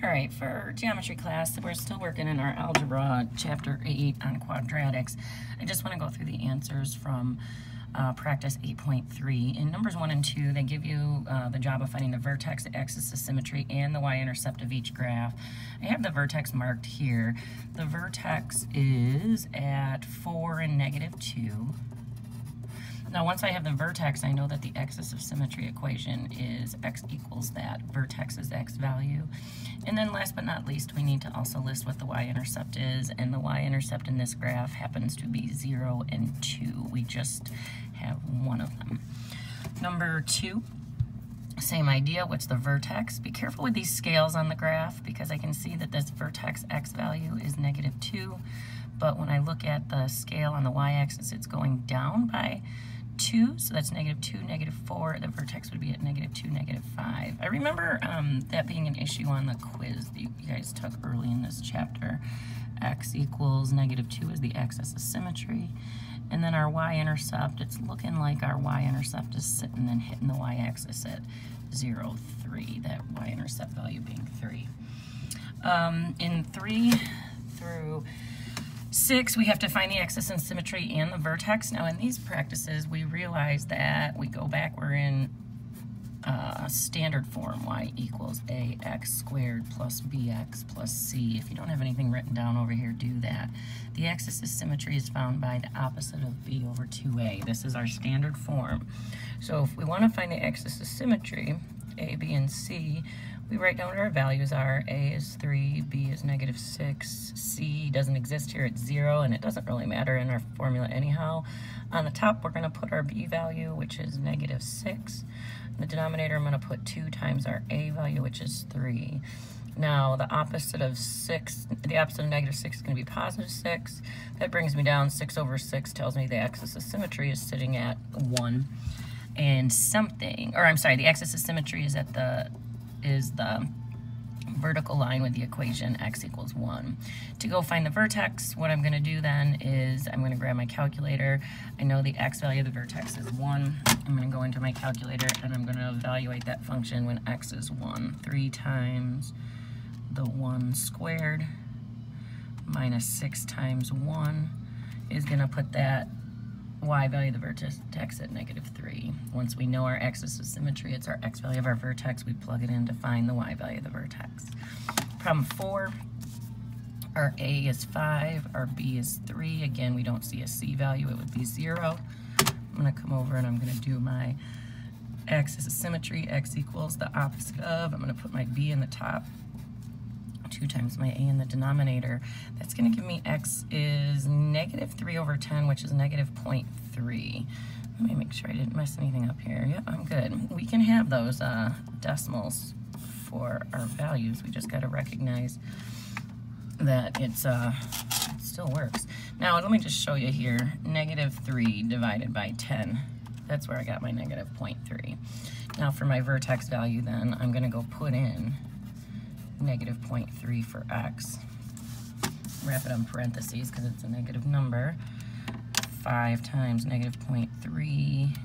All right, for geometry class, we're still working in our Algebra Chapter 8 on quadratics. I just want to go through the answers from practice 8.3. In numbers 1 and 2, they give you the job of finding the vertex, the axis of symmetry, and the y-intercept of each graph. I have the vertex marked here. The vertex is at 4 and -2. Now, once I have the vertex, I know that the axis of symmetry equation is x equals that vertex's x value. And then last but not least, we need to also list what the y-intercept is, and the y-intercept in this graph happens to be 0 and 2. We just have one of them. Number 2, same idea. What's the vertex? Be careful with these scales on the graph because I can see that this vertex x value is -2, but when I look at the scale on the y-axis, it's going down by 2, so that's -2, -4. The vertex would be at -2, -5. I remember that being an issue on the quiz that you guys took early in this chapter. X equals -2 is the axis of symmetry. And then our y-intercept, it's looking like our y-intercept is sitting and hitting the y-axis at 0, 3, that y-intercept value being 3. In 3 through 6, we have to find the axis and symmetry and the vertex. Now in these practices, we realize that we go back, we're in standard form, y equals ax squared plus bx plus c. If you don't have anything written down over here, do that. The axis of symmetry is found by the opposite of b over 2a. This is our standard form. So if we want to find the axis of symmetry, a, b, and c, we write down what our values are. A is 3, B is -6, C doesn't exist here, it's 0, and it doesn't really matter in our formula anyhow. On the top, we're going to put our B value, which is -6. In the denominator, I'm going to put 2 times our A value, which is 3. Now, the opposite of -6 is going to be +6. That brings me down. 6 over 6 tells me the axis of symmetry is sitting at 1 and something. Or I'm sorry, the axis of symmetry is at the vertical line with the equation x equals 1. To go find the vertex, what I'm going to do then is I'm going to grab my calculator. I know the x value of the vertex is 1. I'm going to go into my calculator and I'm going to evaluate that function when x is 1. 3 times the 1 squared minus 6 times 1 is going to put that y value of the vertex at -3. Once we know our axis of symmetry, it's our x value of our vertex, we plug it in to find the y value of the vertex. Problem 4, our a is 5, our b is 3. Again, we don't see a c value, it would be 0. I'm going to come over and I'm going to do my axis of symmetry. X equals the opposite of, I'm going to put my b in the top, 2 times my a in the denominator. That's going to give me x is -3 over 10, which is -0.3. Let me make sure I didn't mess anything up here. Yep, I'm good. We can have those decimals for our values. We just got to recognize that it still works. Now, let me just show you here. -3 divided by 10. That's where I got my -0.3. Now, for my vertex value, then, I'm going to go put in -0.3 for x. Wrap it in parentheses because it's a negative number. 5 times -0.3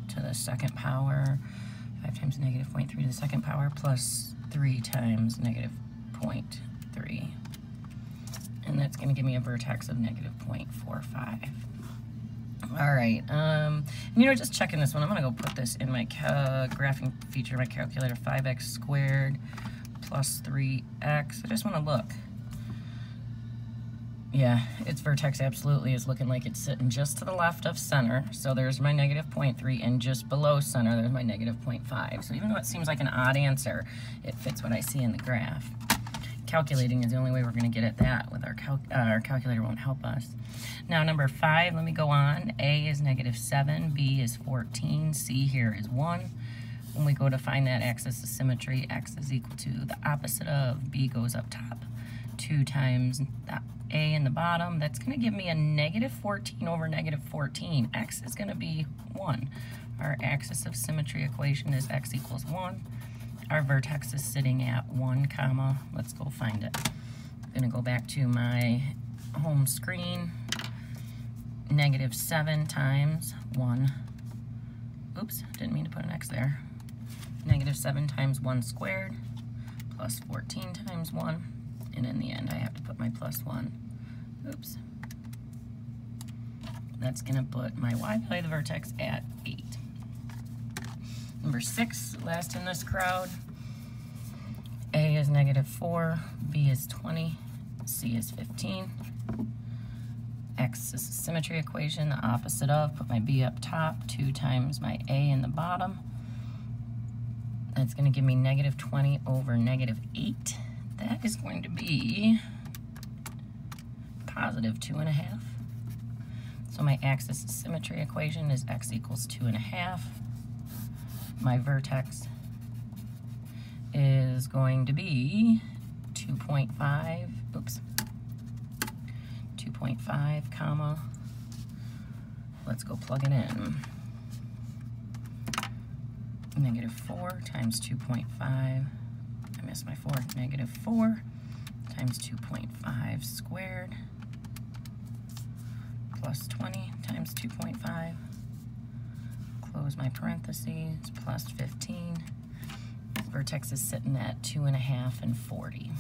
to the second power. 5 times -0.3 to the second power plus 3 times -0.3. And that's going to give me a vertex of -0.45. All right, just checking this one. I'm going to go put this in my graphing feature, my calculator, 5x squared plus 3x. I just want to look. Yeah, its vertex absolutely is looking like it's sitting just to the left of center. So there's my -0.3, and just below center, there's my -0.5. So even though it seems like an odd answer, it fits what I see in the graph. Calculating is the only way we're going to get at that. With our calculator won't help us. Now, number 5, let me go on. A is -7, B is 14, C here is 1. When we go to find that axis of symmetry, x is equal to the opposite of, b goes up top, 2 times the a in the bottom. That's going to give me a -14 over -14. X is going to be 1. Our axis of symmetry equation is x equals 1. Our vertex is sitting at 1, comma. Let's go find it. I'm going to go back to my home screen. -7 times 1. Oops, didn't mean to put an x there. -7 times 1 squared plus 14 times 1, and in the end I have to put my plus 1. Oops. That's going to put my y value of the vertex at 8. Number 6, last in this crowd. A is -4, B is 20, C is 15. X is a symmetry equation, the opposite of, put my B up top, 2 times my A in the bottom. That's going to give me -20 over -8. That is going to be positive 2.5. So my axis of symmetry equation is x equals 2.5. My vertex is going to be 2.5, oops, 2.5, comma, let's go plug it in. -4 times 2.5, I missed my 4, -4 times 2.5 squared plus 20 times 2.5, close my parentheses, plus 15. Vertex is sitting at 2.5 and 40.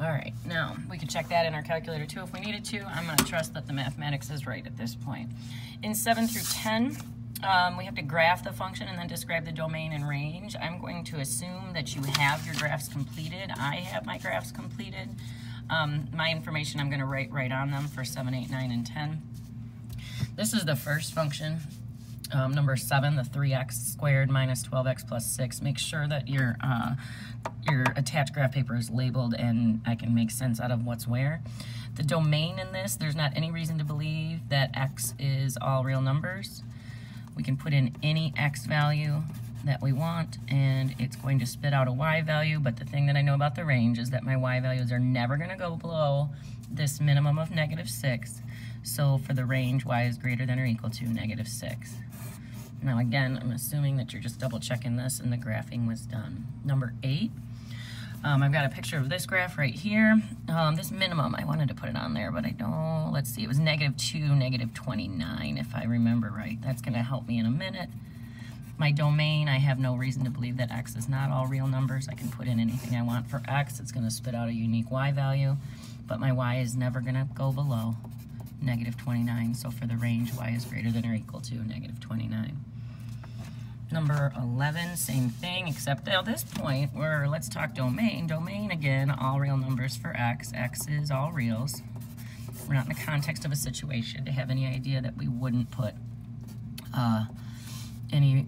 All right, now we can check that in our calculator too if we needed to. I'm going to trust that the mathematics is right at this point. In 7 through 10, we have to graph the function and then describe the domain and range. I'm going to assume that you have your graphs completed. I have my graphs completed. My information I'm going to write right on them for 7, 8, 9, and 10. This is the first function. Number 7, the 3x squared minus 12x plus 6. Make sure that your attached graph paper is labeled and I can make sense out of what's where. The domain in this, there's not any reason to believe that x is all real numbers. We can put in any x value that we want and it's going to spit out a y value, but the thing that I know about the range is that my y values are never going to go below this minimum of -6. So for the range, y is greater than or equal to -6. Now again, I'm assuming that you're just double checking this and the graphing was done. Number 8, I've got a picture of this graph right here. This minimum, I wanted to put it on there, but I don't, let's see, it was -2, -29 if I remember right. That's gonna help me in a minute. My domain, I have no reason to believe that x is not all real numbers. I can put in anything I want for x. It's gonna spit out a unique y value, but my y is never gonna go below -29. So for the range, y is greater than or equal to -29. Number 11, same thing, except at this point, let's talk domain. Domain, again, all real numbers for x. X is all reals. We're not in the context of a situation to have any idea that we wouldn't put any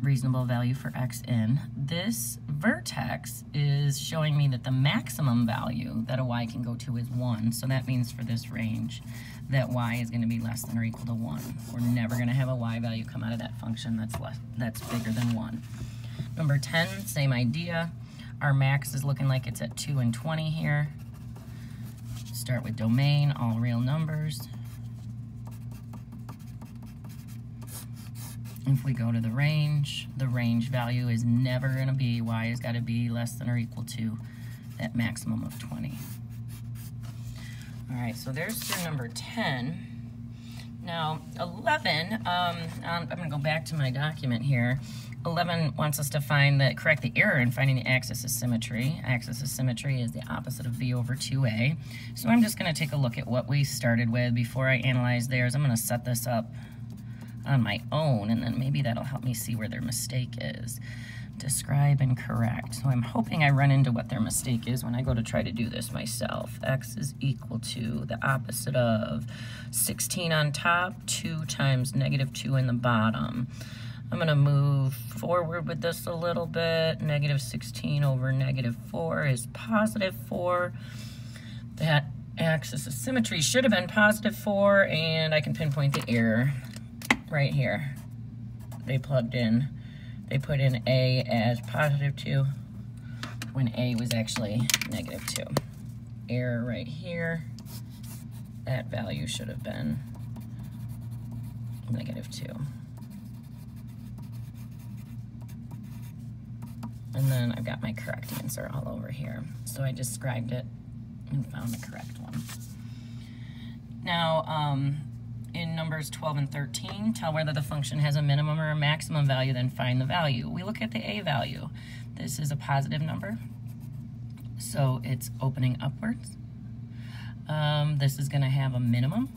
reasonable value for x in. This vertex is showing me that the maximum value that a y can go to is 1. So that means for this range that y is going to be less than or equal to 1. We're never going to have a y value come out of that function that's bigger than 1. Number 10, same idea. Our max is looking like it's at 2 and 20 here. Start with domain, all real numbers. If we go to the range value is never going to be, y has got to be less than or equal to that maximum of 20. All right, so there's your number 10. Now, 11, I'm going to go back to my document here. 11 wants us to correct the error in finding the axis of symmetry. Axis of symmetry is the opposite of v over 2a. So I'm just going to take a look at what we started with before I analyze theirs. I'm going to set this up on my own, and then maybe that'll help me see where their mistake is. Describe and correct. So I'm hoping I run into what their mistake is when I go to try to do this myself. X is equal to the opposite of 16 on top, 2 times -2 in the bottom. I'm going to move forward with this a little bit. -16 over -4 is +4. That axis of symmetry should have been +4, and I can pinpoint the error right here. They put in a as +2 when a was actually -2. Error right here. That value should have been -2. And then I've got my correct answer all over here. So I described it and found the correct one. Now, in numbers 12 and 13, tell whether the function has a minimum or a maximum value, then find the value. We look at the a value. This is a positive number, so it's opening upwards. This is going to have a minimum.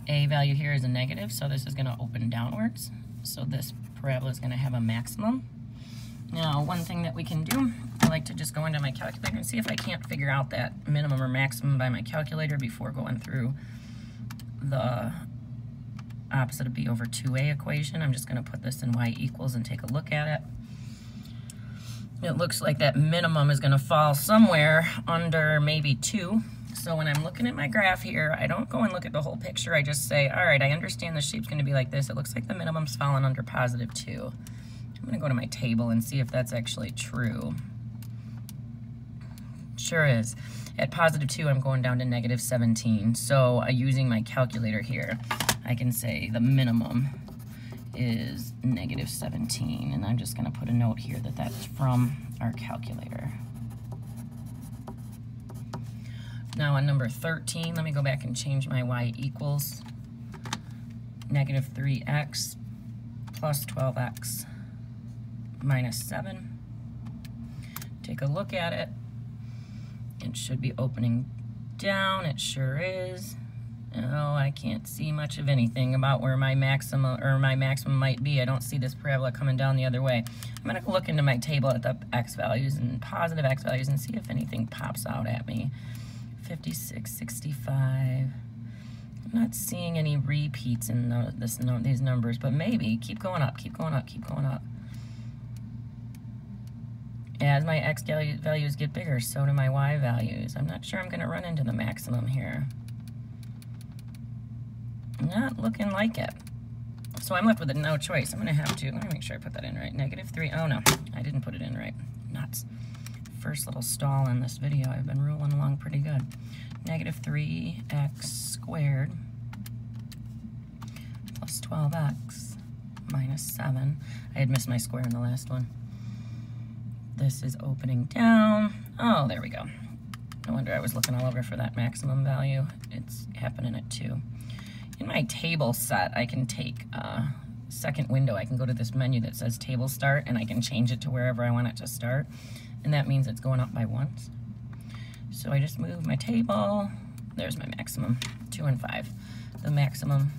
A value here is a negative, so this is going to open downwards. So this parabola is going to have a maximum. Now, one thing that we can do, I like to just go into my calculator and see if I can't figure out that minimum or maximum by my calculator before going through the opposite of b over 2a equation. I'm just going to put this in y equals and take a look at it. It looks like that minimum is going to fall somewhere under maybe 2. So when I'm looking at my graph here, I don't go and look at the whole picture. I just say, all right, I understand the shape's going to be like this. It looks like the minimum's falling under positive 2. I'm going to go to my table and see if that's actually true. Sure is. At positive 2, I'm going down to negative 17. So using my calculator here, I can say the minimum is negative 17. And I'm just going to put a note here that that's from our calculator. Now on number 13, let me go back and change my y equals negative 3x plus 12x minus 7. Take a look at it. It should be opening down. It sure is. Oh, I can't see much of anything about where my maximum might be. I don't see this parabola coming down the other way. I'm going to look into my table at the x values and positive x values and see if anything pops out at me. 56, 65. I'm not seeing any repeats in these numbers, but maybe. Keep going up, keep going up, keep going up. As my x values get bigger, so do my y values. I'm not sure I'm going to run into the maximum here. Not looking like it. So I'm left with no choice. I'm going to have to, let me make sure I put that in right. Negative 3, oh no, I didn't put it in right. Nuts. First little stall in this video. I've been rolling along pretty good. Negative 3x squared plus 12x minus 7. I had missed my square in the last one. This is opening down. Oh, there we go. No wonder I was looking all over for that maximum value. It's happening at 2. In my table set, I can take a second window. I can go to this menu that says table start, and I can change it to wherever I want it to start. And that means it's going up by 1s. So I just move my table. There's my maximum, 2 and 5. The maximum